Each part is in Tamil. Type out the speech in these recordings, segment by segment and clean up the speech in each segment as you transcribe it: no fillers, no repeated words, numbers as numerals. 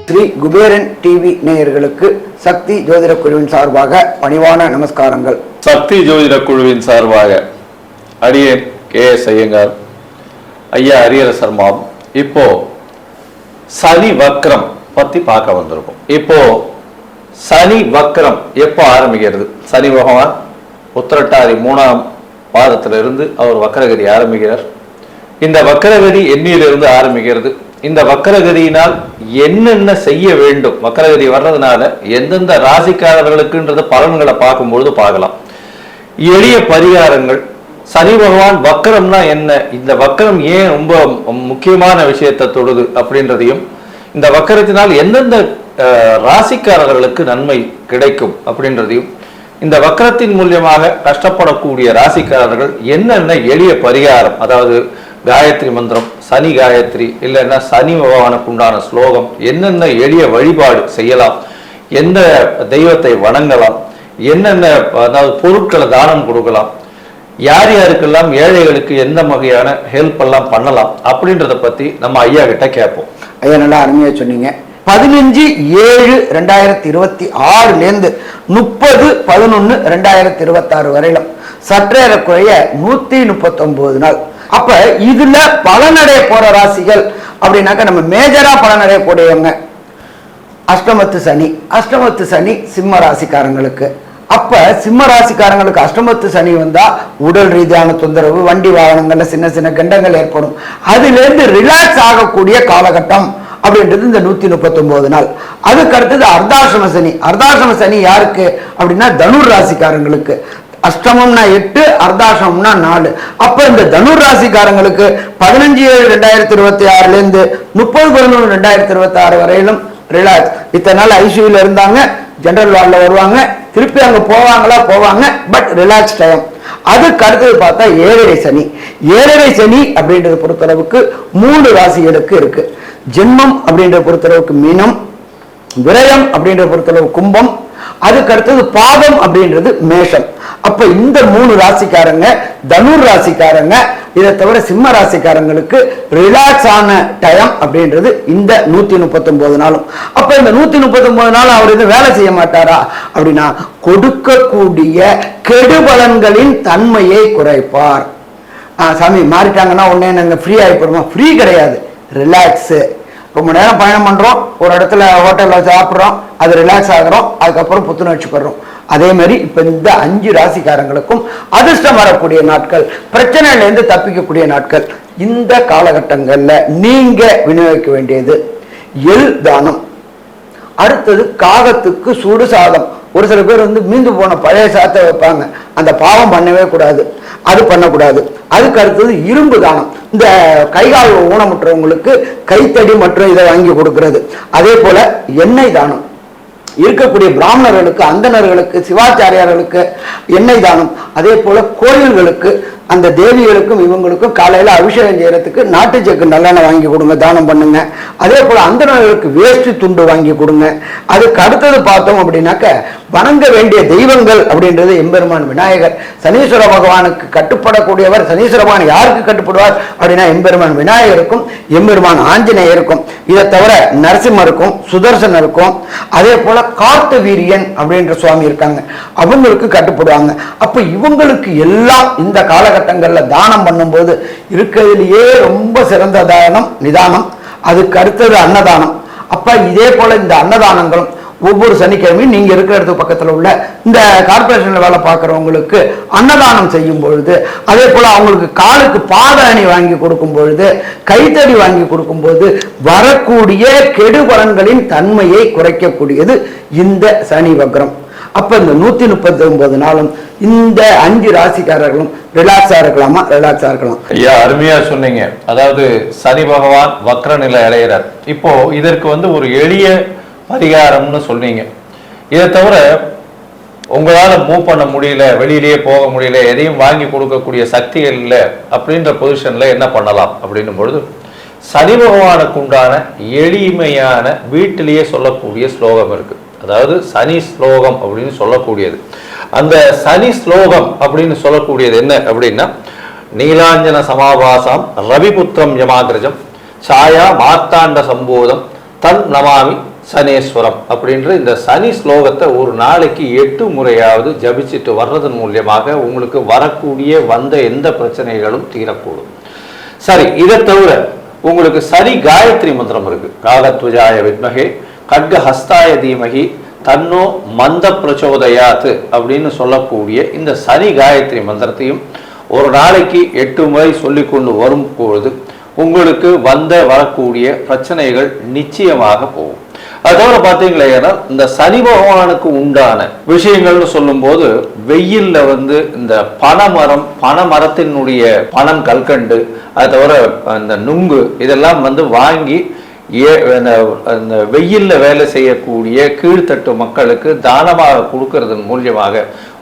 ஸ்ரீ குபேரன் டிவி நேயர்களுக்கு சக்தி ஜோதிட குழுவின் சார்பாக பணிவான நமஸ்காரங்கள். சக்தி ஜோதிட குழுவின் சார்பாக அடியேன் KS ஐயங்கார், ஐயா ஹரிஹர மாம். இப்போ சனி வக்ரம் பத்தி பார்க்க வந்திருக்கும். இப்போ சனி வக்ரம் எப்போ ஆரம்பிக்கிறது? சனி பகவான் உத்திரட்டாதி 3ஆம் பாதத்திலிருந்து அவர் வக்கரகதி ஆரம்பிக்கிறார். இந்த வக்கரகதி எண்ணிலிருந்து ஆரம்பிக்கிறது. இந்த வக்கரகதியினால் என்னென்ன செய்ய வேண்டும், வக்கரகதி வர்றதுனால எந்தெந்த ராசிக்காரர்களுக்குன்றது பலன்களை பார்க்கும்பொழுது பார்க்கலாம். எளிய பரிகாரங்கள். சனி பகவான் வக்கரம்னா என்ன, இந்த வக்கரம் ஏன் ரொம்ப முக்கியமான விஷயத்தை தொடுது அப்படின்றதையும், இந்த வக்கரத்தினால் எந்தெந்த ராசிக்காரர்களுக்கு நன்மை கிடைக்கும் அப்படின்றதையும், இந்த வக்கரத்தின் மூலியமாக கஷ்டப்படக்கூடிய ராசிக்காரர்கள் என்னென்ன எளிய பரிகாரம், அதாவது காயத்ரி மந்திரம், சனி காயத்ரி, இல்லைன்னா சனி பகவானுக்கு உண்டான ஸ்லோகம், என்னென்ன எளிய வழிபாடு செய்யலாம், எந்த தெய்வத்தை வணங்கலாம், என்னென்ன அதாவது பொருட்களை தானம் கொடுக்கலாம், யார் யாருக்கெல்லாம் ஏழைகளுக்கு எந்த வகையான ஹெல்ப் எல்லாம் பண்ணலாம் அப்படின்றத பத்தி நம்ம ஐயா கிட்ட கேட்போம். ஐயா நல்லா அருமையா சொன்னீங்க. 15/7/2026 30/11/2026 வரையிலும் சற்றேறக்குறைய 139 நாள். அப்ப இதுல பலனடைய போற ராசிகள் அப்படின்னாக்க நம்ம மேஜரா பலனடையக்கூடியவங்க அஷ்டமத்து சனி சிம்ம ராசிக்காரங்களுக்கு. அப்ப சிம்ம ராசிக்காரங்களுக்கு அஷ்டமத்து சனி வந்தா உடல் ரீதியான தொந்தரவு, வண்டி வாகனங்கள்ல சின்ன சின்ன கண்டங்கள் ஏற்படும். அதுல இருந்து ரிலாக்ஸ் ஆகக்கூடிய காலகட்டம் அப்படின்றது இந்த 139 நாள். அதுக்கு அடுத்தது அர்த்தாசிரம சனி யாருக்கு அப்படின்னா தனுர் ராசிக்காரங்களுக்கு. அஷ்டமம்னா 8, அர்த்தாசிரமம்னா 4. அப்ப இந்த தனுர் ராசிக்காரங்களுக்கு 15/7/2026 30/11/2026 வரையிலும் ரிலாக்ஸ். இத்தனை நாள் ஐசியூல இருந்தாங்க, ஜெனரல் வார்டில் வருவாங்க, திருப்பி அங்க போவாங்க, பட் ரிலாக்ஸ் டைம். அதுக்கு அடுத்தது பார்த்தா ஏழரை சனி அப்படின்றத பொறுத்தளவுக்கு 3 ராசிகளுக்கு இருக்கு. ஜென்மம் அப்படின்ற பொறுத்தளவுக்கு மீனம், விரயம் அப்படின்ற பொறுத்தளவு கும்பம், அதுக்கு அடுத்தது பாதம் அப்படின்றது மேஷம். அப்ப இந்த 3 ராசிக்காரங்க, தனுர் ராசிக்காரங்க, இதை தவிர சிம்ம ராசிக்காரங்களுக்கு ரிலாக்ஸ் ஆன டைம் அப்படின்றது இந்த 139 நாளும். அப்ப இந்த 139 நாள் அவர் இது வேலை செய்ய மாட்டாரா அப்படின்னா, கொடுக்கக்கூடிய கெடுபலன்களின் தன்மையை குறைப்பார். சாமி மாறிட்டாங்கன்னா உடனே நாங்க ஃப்ரீ ஆகிப்படுமா? ஃப்ரீ கிடையாது, ரிலாக்ஸ். ரொம்ப நேரம் பயணம் பண்றோம், ஒரு இடத்துல ஹோட்டல்ல சாப்பிட்றோம், அது ரிலாக்ஸ் ஆகிறோம், அதுக்கப்புறம் புத்துணர்ச்சி பெறோம். அதே மாதிரி இப்ப இந்த 5 ராசிக்காரங்களுக்கும் அதிர்ஷ்டம் வரக்கூடிய நாட்கள், பிரச்சனையில இருந்து தப்பிக்கக்கூடிய நாட்கள். இந்த காலகட்டங்கள்ல நீங்க விநியோகிக்க வேண்டியது எள் தானம். அடுத்தது காகத்துக்கு சுடு சாதம். ஒரு சில பேர் மீந்து போன பழைய சாதத்தை வைப்பாங்க, அந்த பாவம் பண்ணவே கூடாது, அது பண்ணக்கூடாது. அதுக்கு அடுத்தது இரும்பு தானம். இந்த கைகால் ஊனமுற்றவங்களுக்கு கைத்தடி மற்றும் இதை வாங்கி கொடுக்கிறது. அதே போல எண்ணெய் தானம். இருக்கக்கூடிய பிராமணர்களுக்கு, அந்தணர்களுக்கு, சிவாச்சாரியார்களுக்கு எண்ணெய் தானம். அதே போல கோயில்களுக்கு, அந்த தேவிகளுக்கும் இவங்களுக்கும் காலையில அபிஷேகம் செய்யறதுக்கு நாட்டு செக்கு நல்லெண்ணெய் வாங்கி கொடுங்க, தானம் பண்ணுங்க. அதே போல அந்தணர்களுக்கு வேஷ்டி துண்டு வாங்கி கொடுங்க. அதுக்கு அடுத்தது பார்த்தோம் அப்படின்னாக்க வணங்க வேண்டிய தெய்வங்கள் அப்படின்றது எம்பெருமான் விநாயகர். சனீஸ்வர பகவானுக்கு கட்டுப்படக்கூடியவர். சனீஸ்வர பகவான் யாருக்கு கட்டுப்படுவார் அப்படின்னா எம்பெருமான் விநாயகருக்கும் எம்பெருமான் ஆஞ்சநேயருக்கும். இதை தவிர நரசிம்மருக்கும் சுதர்சனருக்கும், அதே போல கார்த்த வீரியன் அப்படின்ற சுவாமி இருக்காங்க, அவங்களுக்கு கட்டுப்படுவாங்க. அப்ப இவங்களுக்கு எல்லாம் இந்த காலகட்டங்கள்ல தானம் பண்ணும்போது இருக்கிறதுலயே ரொம்ப சிறந்த தானம் நிதானம். அதுக்கு அடுத்தது அன்னதானம். அப்ப இதே போல இந்த அன்னதானங்களும் ஒவ்வொரு சனிக்கிழமையும் நீங்க இருக்கிற இடத்துக்கு பக்கத்துல உள்ள இந்த கார்பரேஷன்ல வேலை பார்க்கறவங்களுக்கு அன்னதானம் செய்யும் பொழுது, அதே போல அவங்களுக்கு காலுக்கு பாத அணி வாங்கி கொடுக்கும் பொழுது, கைத்தடி வாங்கி கொடுக்கும் போது வரக்கூடிய கெடுபலன்களின் தன்மையை குறைக்கக்கூடியது இந்த சனி வக்ரம். அப்ப இந்த 139 நாளும் இந்த 5 ராசிக்காரர்களும் ரிலாக்ஸா இருக்கலாமா? ரிலாக்ஸா இருக்கலாம். ஐயா அருமையா சொன்னீங்க. அதாவது சனி பகவான் வக்ர நிலை அடைகிறார். இப்போ இதற்கு ஒரு எளிய பரிகாரம்னு சொன்னீங்க. இதை தவிர உங்களால மூவ் பண்ண முடியல, வெளியிலேயே போக முடியல, எதையும் வாங்கி கொடுக்கக்கூடிய சக்திகள் இல்லை அப்படின்ற பொசிஷன்ல என்ன பண்ணலாம் அப்படின்னும் பொழுது, சனி பகவானுக்கு உண்டான எளிமையான வீட்டிலேயே சொல்லக்கூடிய ஸ்லோகம் இருக்கு. அதாவது சனி ஸ்லோகம் அப்படின்னு சொல்லக்கூடியது. அந்த சனி ஸ்லோகம் அப்படின்னு சொல்லக்கூடியது என்ன அப்படின்னா, நீலாஞ்சன சமாபாசம் ரவிபுத்திரம் யமாகிரஜம் சாயா மார்த்தாண்ட சம்போதம் தன் நமாமி சனேஸ்வரம் அப்படின்ற இந்த சனி ஸ்லோகத்தை ஒரு நாளைக்கு 8 முறையாவது ஜபிச்சுட்டு வர்றதன் மூலியமாக உங்களுக்கு வரக்கூடிய வந்த எந்த பிரச்சனைகளும் தீரக்கூடும். சரி, இதை தவிர உங்களுக்கு சனி காயத்ரி மந்திரம் இருக்கு. காகத்வஜாய வித்மகே கட்க ஹஸ்தாய தீமகி தன்னோ மந்த பிரச்சோதயாத்து அப்படின்னு சொல்லக்கூடிய இந்த சனி காயத்ரி மந்திரத்தையும் ஒரு நாளைக்கு 8 முறை சொல்லி கொண்டு வரும் பொழுது உங்களுக்கு வரக்கூடிய பிரச்சனைகள் நிச்சயமாக போகும். அது தவிர பார்த்தீங்களா, இந்த சனி பகவானுக்கு உண்டான விஷயங்கள்னு சொல்லும் போது வெயில்ல இந்த பனைமரத்தினுடைய பனம் கல்கண்டு, அது தவிர அந்த நுங்கு இதெல்லாம் வாங்கி அந்த வெயில்ல வேலை செய்யக்கூடிய கீழ்த்தட்டு மக்களுக்கு தானமாக கொடுக்கறதன் மூலியமாக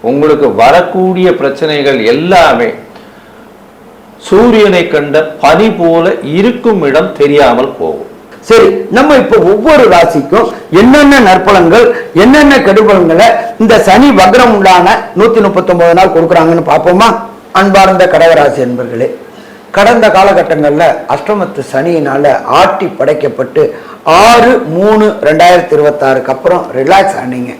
உங்களுக்கு வரக்கூடிய பிரச்சனைகள் எல்லாமே சூரியனை கண்ட பனி போல இருக்கும் இடம் தெரியாமல் போகும். சரி, நம்ம இப்ப ஒவ்வொரு ராசிக்கும் என்னென்ன நற்பலன்கள் என்னென்ன கெடுபலன்களை இந்த சனி வக்ரம் உண்டான 139 நாள் கொடுக்குறாங்கன்னு பார்ப்போமா? அன்பார்ந்த கடகராசி என்பர்களே, கடந்த காலகட்டங்கள்ல அஷ்டமத்து சனியினால ஆட்டி படைக்கப்பட்டு 6/3/2026 அப்புறம் ரிலாக்ஸ் ஆனீங்க.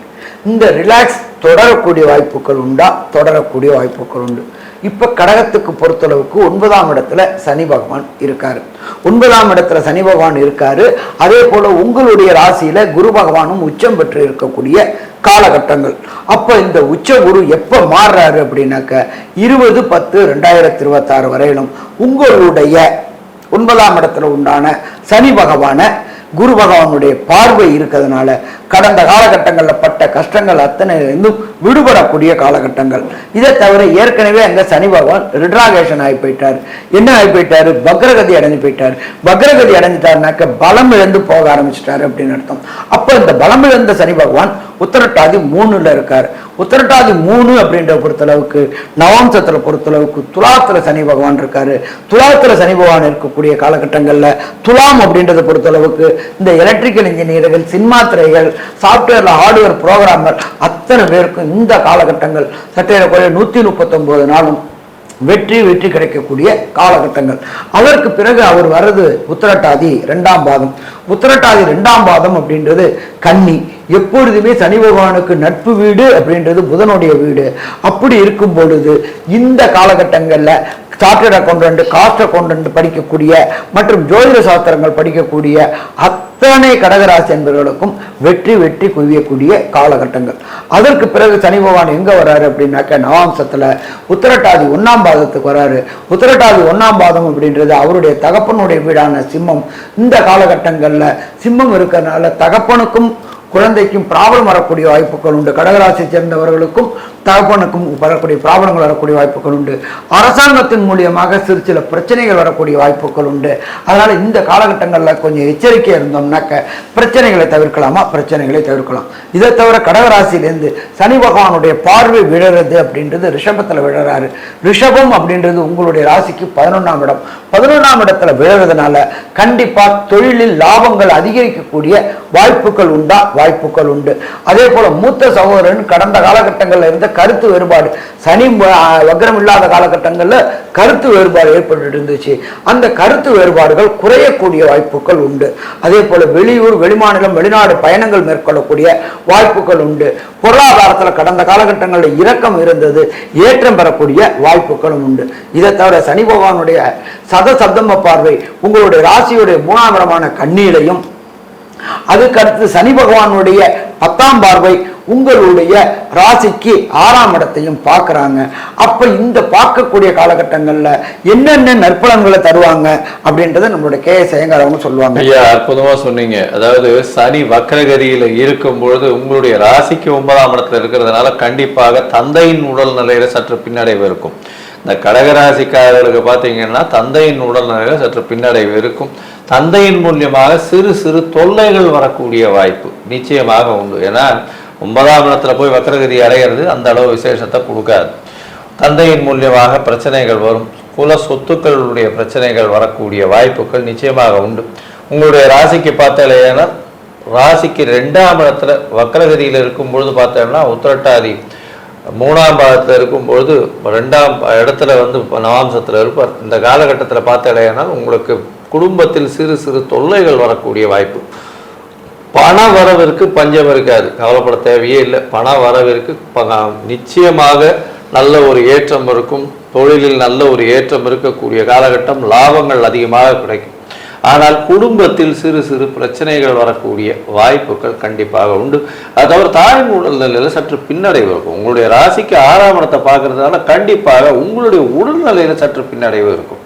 இந்த ரிலாக்ஸ் தொடரக்கூடிய வாய்ப்புகள் உண்டா? தொடரக்கூடிய வாய்ப்புகள் உண்டு. இப்ப கடகத்துக்கு பொறுத்தளவுக்கு 9ஆம் இடத்துல சனி பகவான் இருக்காரு. 9ஆம் இடத்துல சனி பகவான் இருக்காரு. அதே போல உங்களுடைய ராசியில குரு பகவானும் உச்சம் பெற்று இருக்கக்கூடிய காலகட்டங்கள். அப்ப இந்த உச்ச குரு எப்ப மாறுறாரு அப்படின்னாக்க 20/10/2026 வரையிலும் உங்களுடைய 9ஆம் இடத்துல உண்டான சனி பகவான குரு பகவானுடைய பார்வை இருக்கிறதுனால கடந்த காலகட்டங்களில் பட்ட கஷ்டங்கள் அத்தனை இருந்தும் விடுபடக்கூடிய காலகட்டங்கள். இதை தவிர ஏற்கனவே அங்க சனி பகவான் ரிட்ராகேஷன் ஆகி போயிட்டாரு. என்ன ஆகி போயிட்டாரு? பக்ரகதி அடைஞ்சு போயிட்டாரு. பக்ரகதி அடைஞ்சிட்டாருனாக்க பலம் இழந்து போக ஆரம்பிச்சிட்டாரு அப்படின்னு அர்த்தம். அப்ப இந்த பலம் இழந்த சனி பகவான் உத்திரட்டாதி 3ல இருக்காரு. உத்திரட்டாதி 3 அப்படின்ற பொறுத்தளவுக்கு நவாம்சத்துல பொறுத்தளவுக்கு துலாத்துல சனி பகவான் இருக்காரு. துலாத்துல சனி பகவான் இருக்கக்கூடிய காலகட்டங்கள்ல துலாம் அப்படின்றத பொறுத்தளவுக்கு இந்த எலக்ட்ரிக்கல் இன்ஜினியர்கள், சினிமா திரைகள், சாப்ட்வேர்ல ஹார்ட்வேர் புரோகிராமர் அத்தனை பேருக்கும் இந்த காலகட்டங்கள் சற்றே 139 நாளும் வெற்றி கிடைக்கக்கூடிய காலகட்டங்கள். அதற்கு பிறகு அவர் வர்றது உத்திரட்டாதி 2ஆம் பாதம். உத்திரட்டாதி 2ஆம் பாதம் அப்படின்றது கன்னி. எப்பொழுதுமே சனி பகவானுக்கு நட்பு வீடு அப்படின்றது புதனுடைய வீடு. அப்படி இருக்கும் பொழுது இந்த காலகட்டங்கள்ல சார்ட்டர்ட் அக்கௌண்டன்ட், காஸ்ட் அக்கௌண்டன்ட் படிக்கக்கூடிய மற்றும் ஜோதிட சாஸ்திரங்கள் படிக்கக்கூடிய அத்தனை கடகராசி என்பவர்களுக்கும் வெற்றி குவியக்கூடிய காலகட்டங்கள். அதற்கு பிறகு சனி பகவான் எங்க வராரு அப்படின்னாக்க நவாம்சத்துல உத்திரட்டாதி 1ஆம் பாதத்துக்கு வராரு. உத்திரட்டாதி 1ஆம் பாதம் அப்படின்றது அவருடைய தகப்பனுடைய வீடான சிம்மம். இந்த காலகட்டங்கள்ல சிம்மம் இருக்கிறதுனால தகப்பனுக்கும் குழந்தைக்கும் ப்ராப்ளம் வரக்கூடிய வாய்ப்புகள் உண்டு. கடகராசியை சேர்ந்தவர்களுக்கும் தகப்பனுக்கும் வரக்கூடிய ப்ராப்ளங்கள் வரக்கூடிய வாய்ப்புகள் உண்டு. அரசாங்கத்தின் மூலியமாக சில பிரச்சனைகள் வரக்கூடிய வாய்ப்புகள் உண்டு. அதனால இந்த காலகட்டங்களில் கொஞ்சம் எச்சரிக்கை இருந்தோம்னாக்க பிரச்சனைகளை தவிர்க்கலாமா? பிரச்சனைகளை தவிர்க்கலாம். இதை தவிர கடகராசியிலேருந்து சனி பகவானுடைய பார்வை விழுறது அப்படின்றது ரிஷபத்தில் விழுறாரு. ரிஷபம் அப்படின்றது உங்களுடைய ராசிக்கு 11ஆம் இடம். 11ஆம் இடத்துல விழுறதுனால கண்டிப்பா தொழிலில் லாபங்கள் அதிகரிக்கக்கூடிய வாய்ப்புகள் உண்டா? வாய்ப்புகள் உண்டு. அதே போல மூத்த சகோதரன் கடந்த காலகட்டங்களில் இருந்த கருத்து வேறுபாடு, சனி வக்ரம் இல்லாத காலகட்டங்களில் கருத்து வேறுபாடு ஏற்பட்டு இருந்துச்சு. அந்த கருத்து வேறுபாடுகள் குறையக்கூடிய வாய்ப்புகள் உண்டு. அதே போல வெளியூர், வெளிமாநிலம், வெளிநாடு பயணங்கள் மேற்கொள்ளக்கூடிய வாய்ப்புகள் உண்டு. பொருளாதாரத்தில் கடந்த காலகட்டங்களில் இரக்கம் இருந்தது, ஏற்றம் பெறக்கூடிய வாய்ப்புகளும் உண்டு. இதை தவிர சனி பகவானுடைய சதசப்தம பார்வை உங்களுடைய ராசியுடைய 3ஆம் இடமான கன்னியிலையும், அதுக்கு அடுத்து சனி பகவானுடைய 10ஆம் பார்வை உங்களுடைய ராசிக்கு 6ஆம் இடத்தையும் பார்க்கறாங்க. அப்ப இந்த பார்க்கக்கூடிய காலகட்டங்கள்ல என்னென்ன நற்பலன்களை தருவாங்க அப்படின்றத நம்மளுடைய KS ஐயங்கார் அவங்க சொல்லுவாங்க. ஐயா, அற்புதமா சொன்னீங்க. அதாவது சனி வக்ரகதியில இருக்கும் பொழுது உங்களுடைய ராசிக்கு 9ஆம் இடத்துல இருக்கிறதுனால கண்டிப்பாக தந்தையின் உடல் நிலையில சற்று பின்னடைவு இருக்கும். இந்த கடகராசிக்காரர்களுக்கு பார்த்தீங்கன்னா தந்தையின் உடல்நிலையில சற்று பின்னடைவு இருக்கும். தந்தையின் மூலியமாக சிறு சிறு தொல்லைகள் வரக்கூடிய வாய்ப்பு நிச்சயமாக உண்டு. ஏன்னா 9ஆம் இடத்துல போய் வக்ரகதி அடைகிறது அந்த அளவு விசேஷத்தை கொடுக்காது. தந்தையின் மூலியமாக பிரச்சனைகள் வரும். குல சொத்துக்களுடைய பிரச்சனைகள் வரக்கூடிய வாய்ப்புகள் நிச்சயமாக உண்டு. உங்களுடைய ராசிக்கு பார்த்தாலேனா ராசிக்கு 2ஆம் இடத்துல வக்ரகதியில் இருக்கும் பொழுது பார்த்தோம்னா உத்திரட்டாதி 3ஆம் பாவத்தில் இருக்கும்பொழுது 2ஆம் இடத்துல வந்து நவாம்சத்தில் இருப்பார். இந்த காலகட்டத்தில் பார்த்தாலேனால் உங்களுக்கு குடும்பத்தில் சிறு சிறு தொல்லைகள் வரக்கூடிய வாய்ப்பு. பண வரவிற்கு பஞ்சம் இருக்காது, கவலைப்பட தேவையே இல்லை. பண வரவிற்கு நிச்சயமாக நல்ல ஒரு ஏற்றம் இருக்கும். தொழிலில் நல்ல ஒரு ஏற்றம் இருக்கக்கூடிய காலகட்டம், லாபங்கள் அதிகமாக கிடைக்கும். ஆனால் குடும்பத்தில் சிறு சிறு பிரச்சனைகள் வரக்கூடிய வாய்ப்புகள் கண்டிப்பாக உண்டு. அது தவிர தாயின் உடல்நிலையில் சற்று பின்னடைவு இருக்கும். உங்களுடைய ராசிக்கு 6ஆம் இடத்தை பார்க்கறதுனால கண்டிப்பாக உங்களுடைய உடல்நிலையில் சற்று பின்னடைவு இருக்கும்.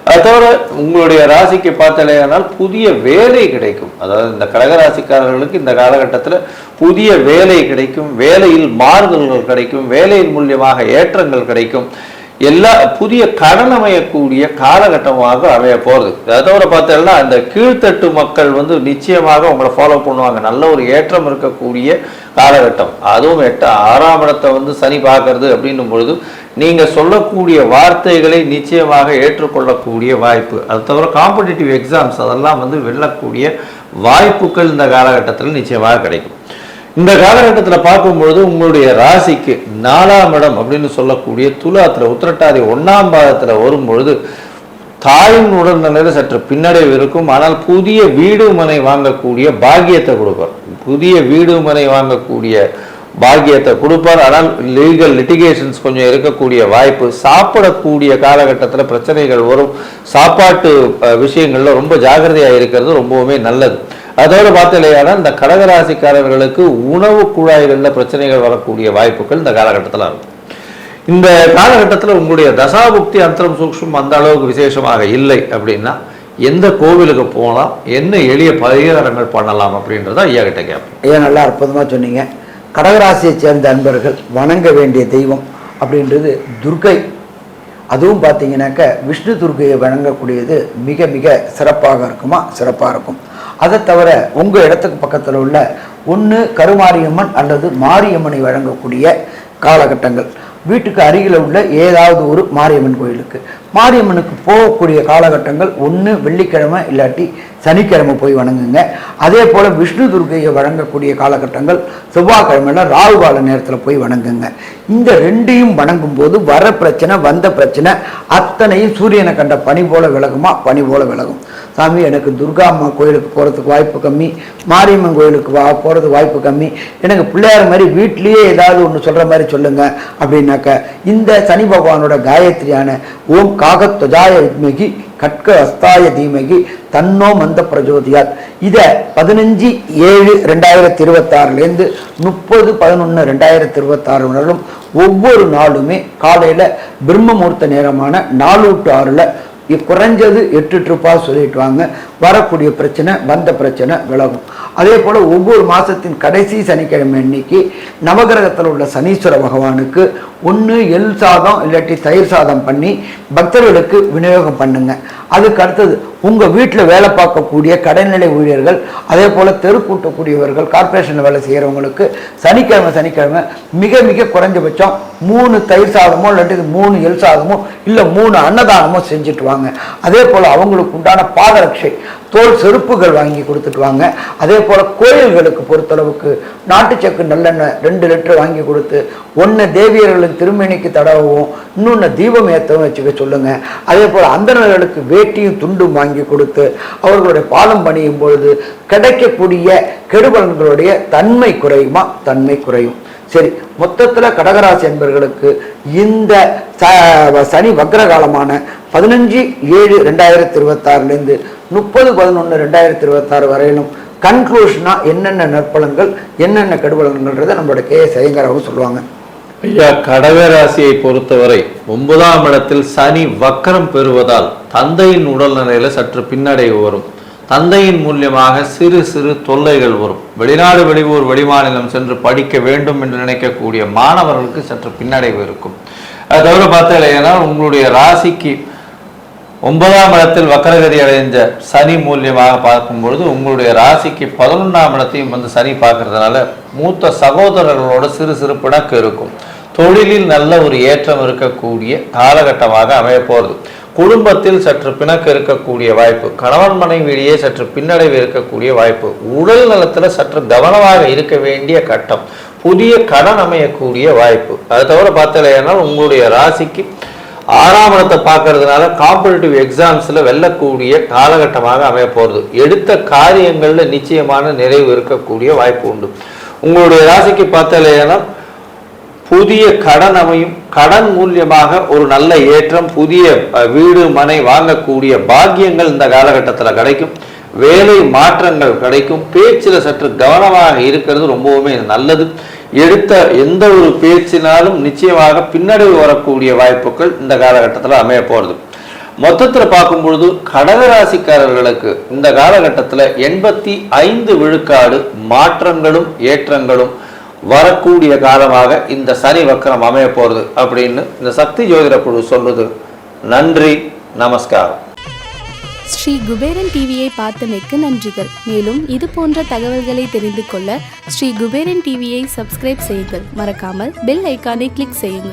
அது தவிர உங்களுடைய ராசிக்கு பார்த்தாலேயானால் புதிய வேலை கிடைக்கும். அதாவது இந்த கடகராசிக்காரர்களுக்கு இந்த காலகட்டத்தில் புதிய வேலை கிடைக்கும், வேலையில் மாறுதல்கள் கிடைக்கும், வேலையின் மூலியமாக ஏற்றங்கள் கிடைக்கும். எல்லா புதிய கடன் அமையக்கூடிய காலகட்டமாக அமைய போகிறது. அதை தவிர பார்த்தோம்னா அந்த கீழ்த்தட்டு மக்கள் வந்து நிச்சயமாக உங்களை ஃபாலோ பண்ணுவாங்க. நல்ல ஒரு ஏற்றம் இருக்கக்கூடிய காலகட்டம். அதுவும் 6ஆம் இடத்தை வந்து சனி பார்க்கறது அப்படின்னும் பொழுது நீங்கள் சொல்லக்கூடிய வார்த்தைகளை நிச்சயமாக ஏற்றுக்கொள்ளக்கூடிய வாய்ப்பு. அது தவிர காம்படிட்டிவ் எக்ஸாம்ஸ் அதெல்லாம் வந்து வெல்லக்கூடிய வாய்ப்புகள் இந்த காலகட்டத்தில் நிச்சயமாக கிடைக்கும். இந்த காலகட்டத்தில் பார்க்கும்பொழுது உங்களுடைய ராசிக்கு 4ஆம் இடம் அப்படின்னு சொல்லக்கூடிய துலாத்தில் உத்திரட்டாதி 1ஆம் பாதத்தில் வரும்பொழுது தாயின் உடல்நிலையில் சற்று பின்னடைவு இருக்கும். ஆனால் புதிய வீடு மனை வாங்கக்கூடிய பாக்கியத்தை கொடுப்பார். புதிய வீடு மனை வாங்கக்கூடிய பாக்கியத்தை கொடுப்பார். ஆனால் லீகல் லிட்டிகேஷன்ஸ் கொஞ்சம் இருக்கக்கூடிய வாய்ப்பு. சாப்பிடக்கூடிய காலகட்டத்தில் பிரச்சனைகள் வரும். சாப்பாட்டு விஷயங்கள்ல ரொம்ப ஜாகிரதையாக இருக்கிறது ரொம்பவுமே நல்லது. அதோடு பார்த்தலையானால் இந்த கடகராசிக்காரர்களுக்கு உணவு குழாய்களில் பிரச்சனைகள் வரக்கூடிய வாய்ப்புகள் இந்த காலகட்டத்தில் இருக்கும். இந்த காலகட்டத்தில் உங்களுடைய தசாபுக்தி அந்தரம் சூக்ஷ்மம் அந்த அளவுக்கு விசேஷமாக இல்லை அப்படின்னா எந்த கோவிலுக்கு போகலாம், என்ன எளிய பரிகாரங்கள் பண்ணலாம் அப்படின்றத ஐயா கிட்ட கேட்பேன். ஐயா நல்லா அற்புதமாக சொன்னீங்க. கடகராசியை சேர்ந்த அன்பர்கள் வணங்க வேண்டிய தெய்வம் அப்படின்றது துர்க்கை. அதுவும் பார்த்தீங்கன்னாக்க விஷ்ணு துர்க்கையை வணங்கக்கூடியது மிக மிக சிறப்பாக இருக்குமா, சிறப்பாக இருக்கும். அதை தவிர உங்கள் இடத்துக்கு பக்கத்தில் உள்ள ஒன்று கருமாரியம்மன் அல்லது மாரியம்மனை வழங்கக்கூடிய காலகட்டங்கள், வீட்டுக்கு அருகில் உள்ள ஏதாவது ஒரு மாரியம்மன் கோயிலுக்கு மாரியம்மனுக்கு போகக்கூடிய காலகட்டங்கள் ஒன்று வெள்ளிக்கிழமை இல்லாட்டி சனிக்கிழமை போய் வணங்குங்க. அதே போல் விஷ்ணு துர்க்கையை வழங்கக்கூடிய காலகட்டங்கள் செவ்வாய்க்கிழமையில ராகுகால நேரத்தில் போய் வணங்குங்க. இந்த ரெண்டையும் வணங்கும் போது வர பிரச்சனை வந்த பிரச்சனை அத்தனையும் சூரியனை கண்ட பனி போல விலகுமா, பனி போல விலகும். சாமி எனக்கு துர்கா அம்மா கோயிலுக்கு போகிறதுக்கு வாய்ப்பு கம்மி, மாரியம்மன் கோயிலுக்கு போகிறதுக்கு வாய்ப்பு கம்மி, எனக்கு பிள்ளையார் மாதிரி வீட்லேயே ஏதாவது ஒன்று சொல்கிற மாதிரி சொல்லுங்க அப்படின்னாக்க இந்த சனி பகவானோட காயத்ரியான ஓம் காகத்வஜாய வித்மகி கட்க அஸ்தாய தீமகி தன்னோ மந்த பிரஜோதியாத் இதை 15/7/2026 30/11/2026 வரலும் ஒவ்வொரு நாளுமே காலையில் பிரம்ம முகூர்த்த நேரமான 4 to 6 குறைஞ்சது 8 ட்ரிப்பா சொல்லிட்டு வாங்க. வரக்கூடிய பிரச்சனை வந்த பிரச்சனை விலகும். அதே போல் ஒவ்வொரு மாதத்தின் கடைசி சனிக்கிழமை அன்னைக்கு நவகிரகத்தில் உள்ள சனீஸ்வர பகவானுக்கு ஒன்று எள் சாதம் இல்லாட்டி தயிர் சாதம் பண்ணி பக்தர்களுக்கு விநியோகம் பண்ணுங்க. அதுக்கு அடுத்தது உங்கள் வீட்டில் வேலை பார்க்கக்கூடிய கடைநிலை ஊழியர்கள், அதே போல் தெரு கூட்டக்கூடியவர்கள், கார்பரேஷனில் வேலை செய்கிறவங்களுக்கு சனிக்கிழமை மிக மிக குறைஞ்சபட்சம் 3 தயிர் சாதமோ இல்லாட்டி 3 எள் சாதமோ இல்லை 3 அன்னதானமோ செஞ்சுட்டு வாங்க. அதே போல் அவங்களுக்கு உண்டான பாதரட்சை தோல் செருப்புகள் வாங்கி கொடுத்துட்டு வாங்க. அதே போல் கோயில்களுக்கு பொறுத்தளவுக்கு நாட்டு சக்கு நல்லெண்ணெய் 2 லிட்டர் வாங்கி கொடுத்து ஒன்று தேவியர்களின் திருமேனிக்கு தடவும் இன்னொன்று தீபம் ஏற்றவும் வச்சுக்க சொல்லுங்க. அதே போல் அந்தணர்களுக்கு வேட்டியும் துண்டும் வாங்கி கொடுத்து அவர்களுடைய பாலம் பணியும் பொழுது கிடைக்கக்கூடிய கெடுபலன்களுடைய தன்மை குறையுமா, தன்மை குறையும். சரி, மொத்தத்தில் கடகராசி என்பவர்களுக்கு இந்த சனி வக்ர காலமான 15/7/2026 30/11/2026 வரையிலும் கன்க்ளூஷனா என்னென்ன நற்பலன்கள் என்னென்ன கெடுபலன்கள்ன்றதை நம்மளோட KS ஐயங்கார் அவங்க சொல்லுவாங்க. ஐயா, கடகராசியை பொறுத்தவரை 9ஆம் இடத்தில் சனி வக்கரம் பெறுவதால் தந்தையின் உடல்நிலையில சற்று பின்னடைவு வரும். தந்தையின் மூலியமாக சிறு சிறு தொல்லைகள் வரும். வெளிநாடு வெளியூர் வெளிமாநிலம் சென்று படிக்க வேண்டும் என்று நினைக்கக்கூடிய மாணவர்களுக்கு சற்று பின்னடைவு இருக்கும். அது தவிர பார்த்தீங்கன்னா உங்களுடைய ராசிக்கு 9ஆம் இடத்தில் வக்கரகதி அடைந்த சனி மூலியமாக பார்க்கும்பொழுது உங்களுடைய ராசிக்கு 11ஆம் இடத்தையும் வந்து சனி பார்க்கறதுனால மூத்த சகோதரர்களோட சிறு சிறு பிணக்கு இருக்கும். தொழிலில் நல்ல ஒரு ஏற்றம் இருக்கக்கூடிய காலகட்டமாக அமைய போகிறது. குடும்பத்தில் சற்று பிணக்கு இருக்கக்கூடிய வாய்ப்பு, கணவன் மனைவியிலேயே சற்று பின்னடைவு இருக்கக்கூடிய வாய்ப்பு, உடல் நலத்தில் சற்று கவனமாக இருக்க வேண்டிய கட்டம். புதிய கடன் அமையக்கூடிய வாய்ப்பு. அதை தவிர பார்த்தலைன்னா உங்களுடைய ராசிக்கு 6ஆம் இடத்தை பார்க்கறதுனால காம்படிட்டிவ் எக்ஸாம்ஸ்ல வெல்லக்கூடிய காலகட்டமாக அமைய போகிறது. எடுத்த காரியங்கள்ல நிச்சயமான நிறைவு இருக்கக்கூடிய வாய்ப்பு உண்டு. உங்களுடைய ராசிக்கு பார்த்தலைன்னா புதிய கடன் அமையும். கடன் மூலியமாக ஒரு நல்ல ஏற்றம், புதிய வீடு மனை வாங்கக்கூடிய பாக்கியங்கள் இந்த காலகட்டத்தில் கிடைக்கும். வேலை மாற்றங்கள் கிடைக்கும். பேச்சில் சற்று கவனமாக இருக்கிறது ரொம்பவுமே நல்லது. எடுத்த எந்த ஒரு பேச்சினாலும் நிச்சயமாக பின்னடைவு வரக்கூடிய வாய்ப்புகள் இந்த காலகட்டத்தில் அமைய போகிறது. மொத்தத்தில் பார்க்கும் பொழுது கடகராசிக்காரர்களுக்கு இந்த காலகட்டத்தில் 85 விழுக்காடு மாற்றங்களும் ஏற்றங்களும் வரக்கூடிய காலமாக இந்த சனி வக்கரம் அமைய போகிறது அப்படின்னு இந்த சக்தி ஜோதிட குழு சொல்றது. நன்றி, நமஸ்காரம். ஸ்ரீ குபேரன் டிவியை பார்த்தமைக்கு நன்றிகள். மேலும் இது போன்ற தகவல்களை தெரிந்து கொள்ள ஸ்ரீ குபேரன் டிவியை சப்ஸ்கிரைப் செய்யுங்கள். மறக்காமல் பெல் ஐக்கானை கிளிக் செய்யுங்கள்.